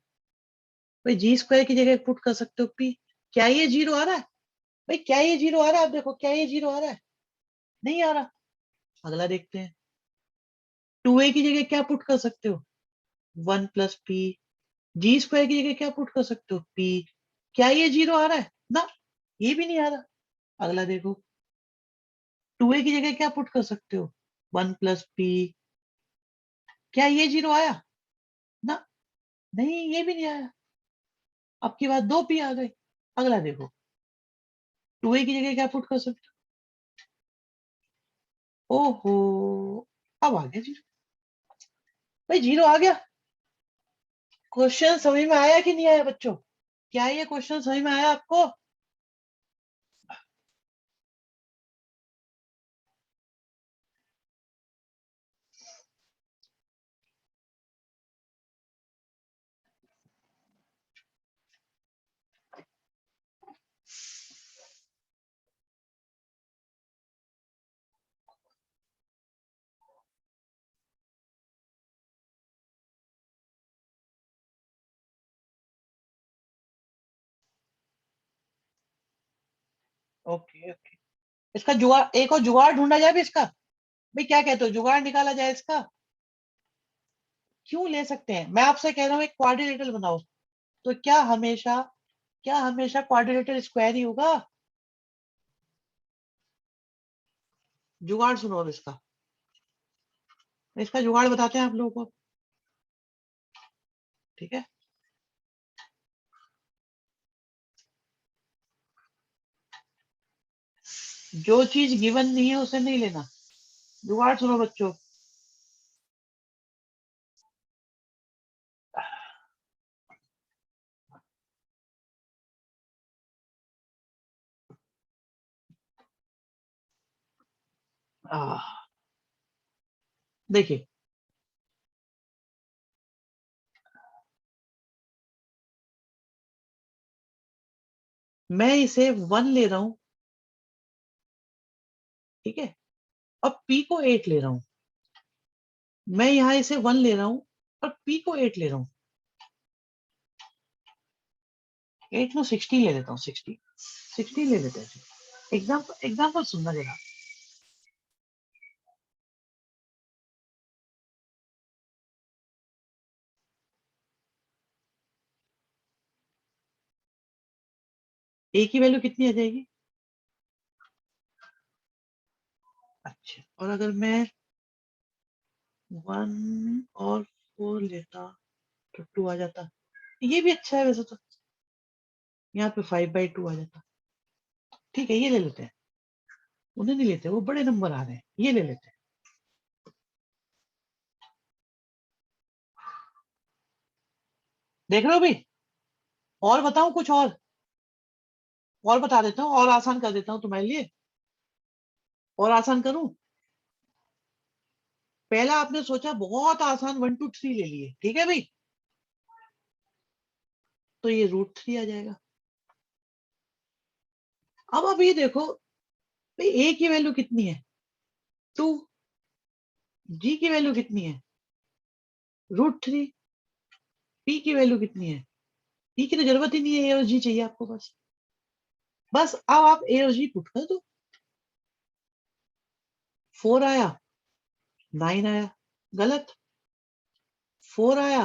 भाई जी स्क्वायर की जगह पुट कर सकते हो p। क्या ये जीरो आ रहा है? भाई क्या ये जीरो आ रहा है? आप देखो, क्या ये जीरो आ रहा है? नहीं आ रहा। अगला देखते हैं, 2a की जगह क्या पुट कर सकते हो? 1 + p। जी स्क्वायर की जगह क्या पुट कर सकते हो? p। क्या ये जीरो आ रहा है ना? ये भी नहीं आ रहा। अगला देखो, 2a की जगह क्या पुट कर सकते हो? 1 + p। क्या ये जीरो आया ना? नहीं, ये भी नहीं आया। अब की बात 2p आ गई। अगला देखो, 2a की जगह क्या पुट कर सकते हो? ओहो, अब आ गया जीरो। भाई जीरो आ गया। क्वेश्चन समझ में आया कि नहीं आया बच्चों? क्या ये क्वेश्चन समझ में आया आपको? ओके ओके, इसका जुगाड़, एक और जुगाड़ ढूंढा जाए भी इसका। भाई क्या कहते हो, जुगाड़ निकाला जाए इसका? क्यों ले सकते हैं, मैं आपसे कह रहा हूँ एक क्वाड्रिलेटरल बनाओ। तो क्या हमेशा क्वाड्रिलेटरल स्क्वायर ही होगा? जुगाड़ सुनो अब इसका, इसका जुगाड़ बताते हैं आप लोगों को। ठीक है, जो चीज गिवन नहीं है उसे नहीं लेना। जुगाड़ सुनो बच्चों। देखिए, मैं इसे 1 ले रहा हूं, ठीक है, अब p को 8 ले रहा हूं। मैं यहां इसे 1 ले रहा हूं और p को 8 ले रहा हूं। 8 नो 16 ले लेता हूँ, 16 ले लेते हैं। एग्जाम्पल एग्जाम्पल सुनना जरा। a की वैल्यू कितनी आ जाएगी? अच्छा, और अगर मैं 1 और 4 लेता तो 2 आ जाता। ये भी अच्छा है वैसे तो, यहाँ पे 5/2 आ जाता। ठीक है, ये ले लेते हैं। उन्हें नहीं लेते, वो बड़े नंबर आ रहे हैं, ये ले लेते हैं। देख रहे हो भी? और बताऊं कुछ और बता देता हूँ, और आसान कर देता हूँ तुम्हारे लिए। और आसान करूं? पहला आपने सोचा बहुत आसान, 1 2 3 ले लिए, ठीक है भाई, तो ये √3 आ जाएगा। अब ये देखो, भाई a की वैल्यू कितनी है? 2, जी की वैल्यू कितनी है √3, पी की वैल्यू कितनी है, पी की तो जरूरत ही नहीं है, ए और जी चाहिए आपको बस। बस अब आप ए और जी पुट कर दो। 4 आया, 9 आया, गलत। 4 आया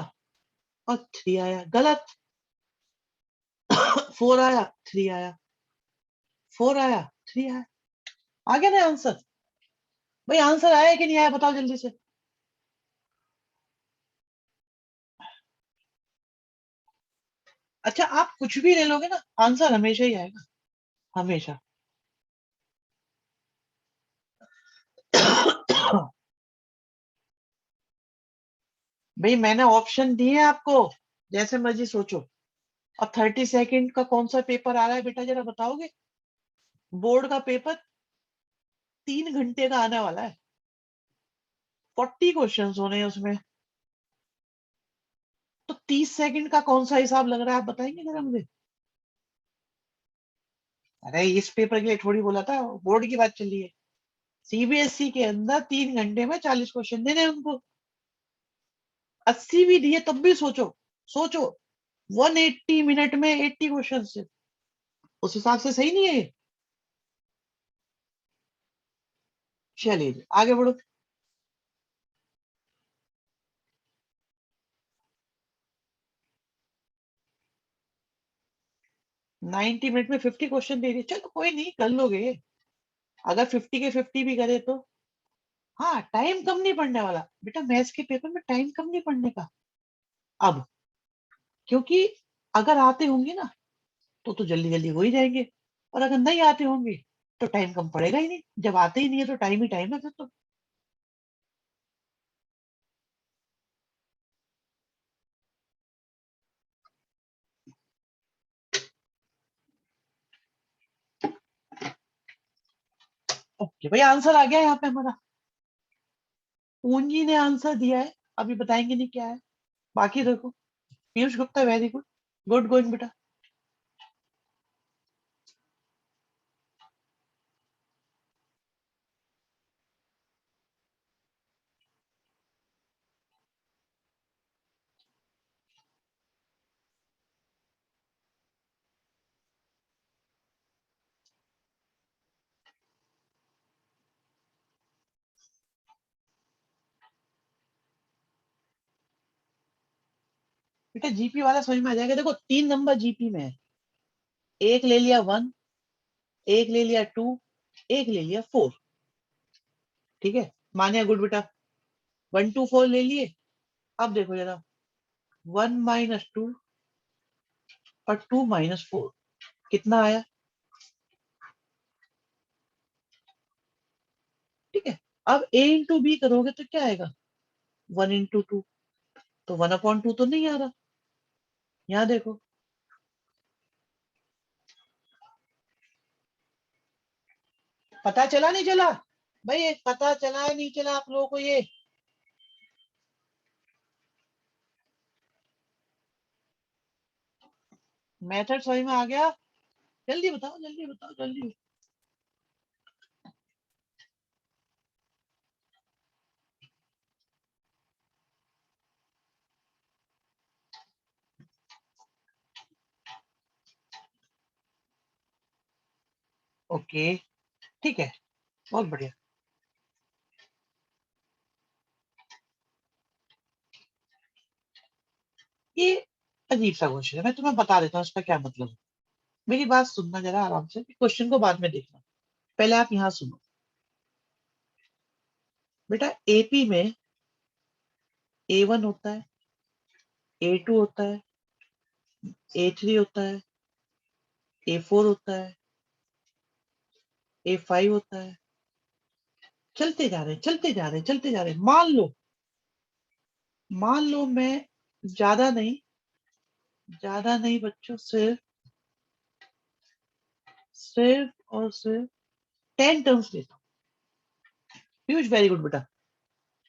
और 3 आया, गलत। 4 आया, 3 आया, 4 आया, 3 आया। आ गया ना आंसर? भाई आंसर आया कि नहीं आया बताओ जल्दी से। अच्छा आप कुछ भी ले लोगे ना, आंसर हमेशा ही आएगा, हमेशा। भाई मैंने ऑप्शन दिए आपको, जैसे मर्जी सोचो। और 30 सेकंड का कौन सा पेपर आ रहा है बेटा जरा बताओगे? बोर्ड का पेपर 3 घंटे का आने वाला है, 40 क्वेश्चन होने हैं उसमें। तो 30 सेकंड का कौन सा हिसाब लग रहा है आप बताएंगे जरा मुझे? अरे इस पेपर के लिए थोड़ी बोला था, बोर्ड की बात चल रही है। सीबीएसई के अंदर 3 घंटे में 40 क्वेश्चन देने हैं उनको। 80 भी दिए तब भी सोचो, सोचो। 180 मिनट में 80 क्वेश्चन से, उस हिसाब से सही नहीं है ये? चलिए आगे बढ़ो। 90 मिनट में 50 क्वेश्चन दे दिए, चलो कोई नहीं कर लोगे। अगर 50 के 50 भी करे तो। हाँ टाइम कम नहीं पड़ने वाला बेटा, मैथ्स के पेपर में टाइम कम नहीं पड़ने का अब। क्योंकि अगर आते होंगे ना तो जल्दी जल्दी हो ही जाएंगे। और अगर नहीं आते होंगे तो टाइम कम पड़ेगा ही नहीं, जब आते ही नहीं है तो टाइम ही टाइम है फिर तो। ओके भाई आंसर आ गया यहाँ पे हमारा। पूंजी ने आंसर दिया है, अभी बताएंगे नहीं क्या है। बाकी देखो, Piyush Gupta very good, good going बेटा। बेटा जीपी वाला समझ में आ जाएगा, देखो 3 नंबर जीपी में है। एक ले लिया 1, एक ले लिया 2, एक ले लिया 4। ठीक है, मानिया गुड बेटा। 1 2 4 ले लिए। अब देखो जरा, 1 - 2 और 2 - 4 कितना आया? ठीक है। अब a इंटू बी करोगे तो क्या आएगा? 1 × 2, तो 1/2 तो नहीं आ रहा। यहाँ देखो, पता चला नहीं चला? भाई ये पता चला नहीं चला आप लोगों को ये? मेथड समझ में आ गया? जल्दी बताओ जल्दी बताओ जल्दी। ओके ठीक है, बहुत बढ़िया। ये अजीब सा क्वेश्चन है, मैं तुम्हें बता देता हूँ इसका क्या मतलब है। मेरी बात सुनना जरा आराम से, क्वेश्चन को बाद में देखना, पहले आप यहाँ सुनो। बेटा एपी में A1 होता है, A2 होता है, A3 होता है, A4 होता है, A5 होता है। चलते जा रहे हैं चलते जा रहे हैं चलते जा रहे हैं। मान लो मैं ज्यादा नहीं, ज्यादा नहीं बच्चों, सिर्फ सिर्फ और सिर्फ 10 टर्म्स लेता हूँ। पीयूष वेरी गुड बेटा।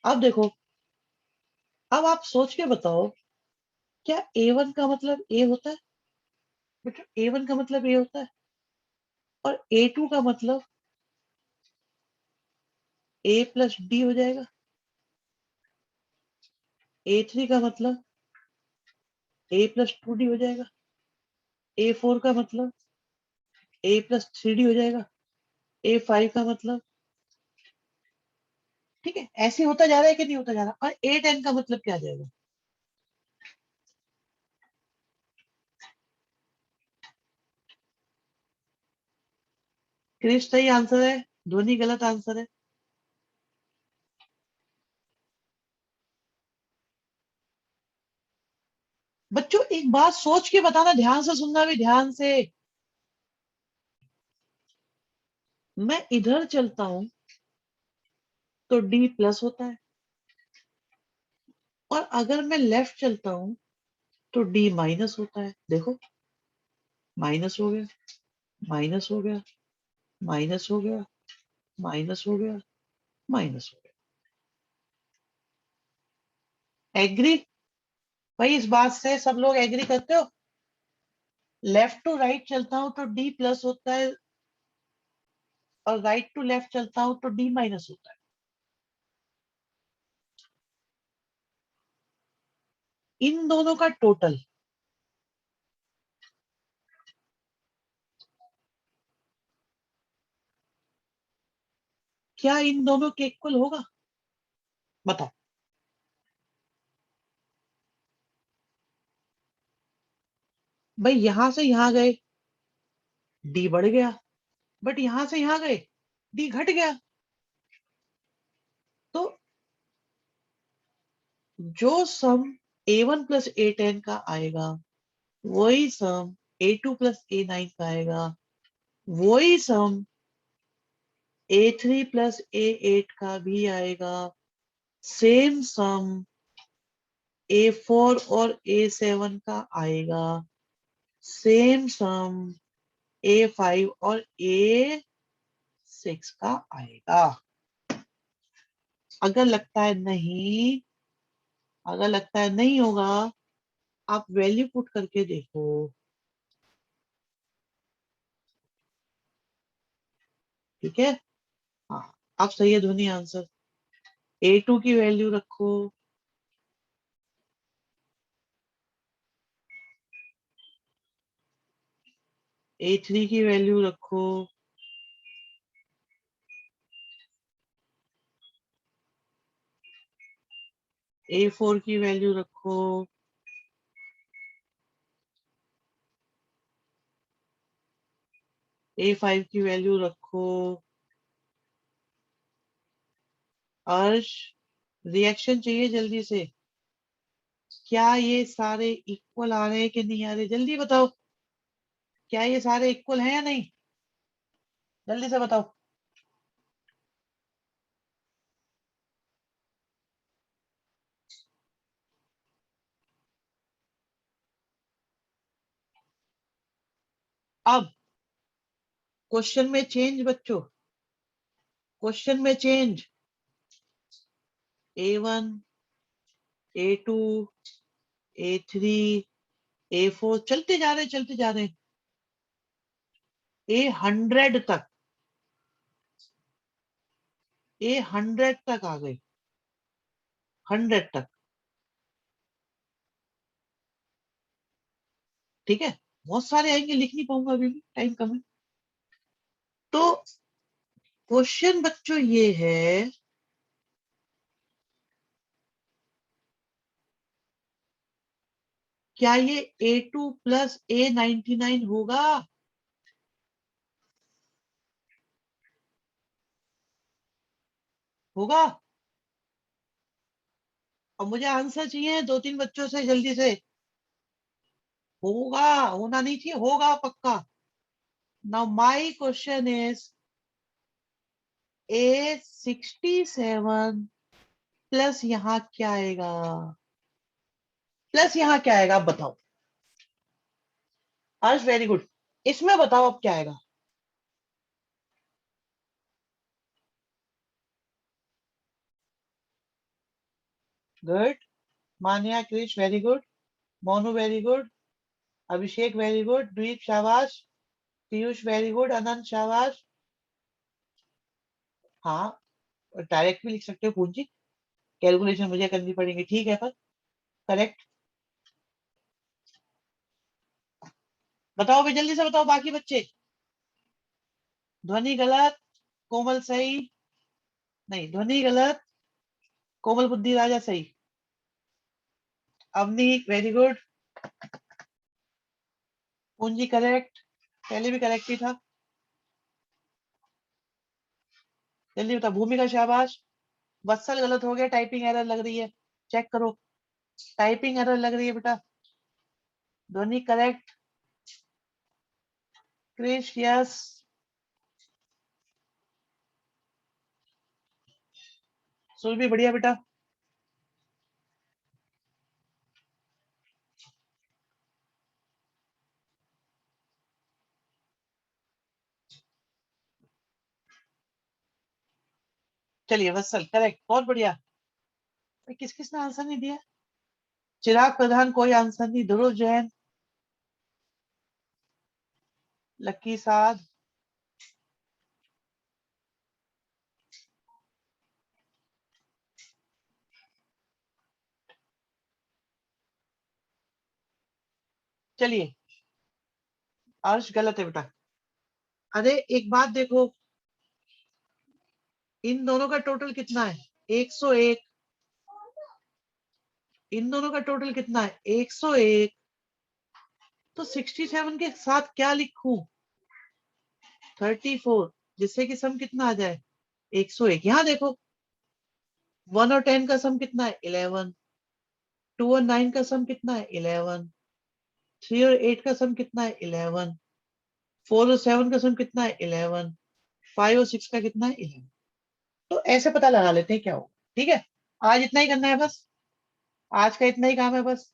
अब देखो, अब आप सोच के बताओ, क्या A1 का मतलब ए होता है? बेटा A1 का मतलब ए होता है, और A2 का मतलब ए प्लस डी हो जाएगा। A3 का मतलब ए प्लस टू डी हो जाएगा। A4 का मतलब ए प्लस थ्री डी हो जाएगा। A5 का मतलब, ठीक है, ऐसे होता जा रहा है कि नहीं होता जा रहा। और A10 का मतलब क्या आ जाएगा? क्रिश सही आंसर है, ध्वनि गलत आंसर है। बच्चों एक बात सोच के बताना, ध्यान से सुनना भी, ध्यान से। मैं इधर चलता हूं तो डी प्लस होता है, और अगर मैं लेफ्ट चलता हूं तो डी माइनस होता है। देखो, माइनस हो गया, माइनस हो गया, माइनस हो गया, माइनस हो गया, माइनस हो गया। एग्री? भाई इस बात से सब लोग एग्री करते हो? लेफ्ट टू राइट चलता हूं तो डी प्लस होता है, और राइट टू लेफ्ट चलता हूं तो डी माइनस होता है। इन दोनों का टोटल क्या इन दोनों के इक्वल होगा? बताओ। भाई यहां से यहां गए, डी बढ़ गया, बट यहां से यहां गए, डी घट गया। तो जो सम A1 प्लस A10 का आएगा, वही सम A2 प्लस A9 का आएगा, वही सम A3 प्लस A8 का भी आएगा, सेम सम A4 और A7 का आएगा, सेम सम A5 और A6 का आएगा। अगर लगता है नहीं, अगर लगता है नहीं होगा, आप वैल्यू पुट करके देखो। ठीक है, हाँ, आप सही है ध्वनि आंसर। A2 की वैल्यू रखो, A3 की वैल्यू रखो, A4 की वैल्यू रखो, A5 की वैल्यू रखो। अर्श, रिएक्शन चाहिए जल्दी से। क्या ये सारे इक्वल आ रहे हैं कि नहीं आ रहे? जल्दी बताओ, क्या ये सारे इक्वल हैं या नहीं? जल्दी से बताओ। अब क्वेश्चन में चेंज बच्चों, क्वेश्चन में change. A1, A2, A3, A4 चलते जा रहे हैं, चलते जा रहे हैं, A100 तक, A100 तक आ गए, 100 तक। ठीक है, बहुत सारे आएंगे, लिख नहीं पाऊंगा, अभी भी टाइम कम है। तो क्वेश्चन बच्चों ये है, क्या ये A2 प्लस A99 होगा? होगा? और मुझे आंसर चाहिए दो तीन बच्चों से, जल्दी से। होगा, होना नहीं चाहिए, होगा पक्का। Now my question is, A67 plus यहाँ क्या आएगा? प्लस यहाँ क्या आएगा, आप बताओ। हर्ष वेरी गुड, इसमें बताओ अब क्या आएगा। Good, Manya, Krish very good, Monu very good, Abhishek very good, Dweep शाबाश, पीयूष वेरी गुड, अनंत शाबाश। हाँ, डायरेक्ट भी लिख सकते हो पूंजी, कैलकुलेशन मुझे करनी पड़ेगी, ठीक है, पर करेक्ट। बताओ भाई, जल्दी से बताओ बाकी बच्चे। ध्वनि गलत, कोमल सही, नहीं ध्वनि गलत, कोमल बुद्धि राजा सही, अवनी वेरी गुड, पूंजी करेक्ट, पहले भी करेक्ट ही था। जल्दी बताओ, भूमिका शाबाश, वत्सल गलत हो गया, टाइपिंग एरर लग रही है, चेक करो, टाइपिंग एरर लग रही है बेटा। ध्वनि करेक्ट, क्रिश यस, सुरभि बढ़िया बेटा। चलिए वत्सल करेक्ट, बहुत बढ़िया। किस किसने आंसर नहीं दिया? चिराग प्रधान कोई आंसर नहीं, ध्रुव जैन, लक्की साध, चलिए अर्श गलत है बेटा। अरे एक बात देखो, इन दोनों का टोटल कितना है? 101। इन दोनों का टोटल कितना है? 101। तो 67 के साथ क्या लिखूं? 34, जिससे कि सम कितना आ जाए? 101। यहां देखो, 1 और 10 का सम कितना है? 11। 2 और 9 का सम कितना है? 11। 3 और 8 का सम कितना है? 11। 4 और 7 का सम कितना है? 11। 5 और 6 का कितना है? 11। तो ऐसे पता लगा लेते हैं क्या हो, ठीक है। आज इतना ही करना है बस, आज का इतना ही काम है बस।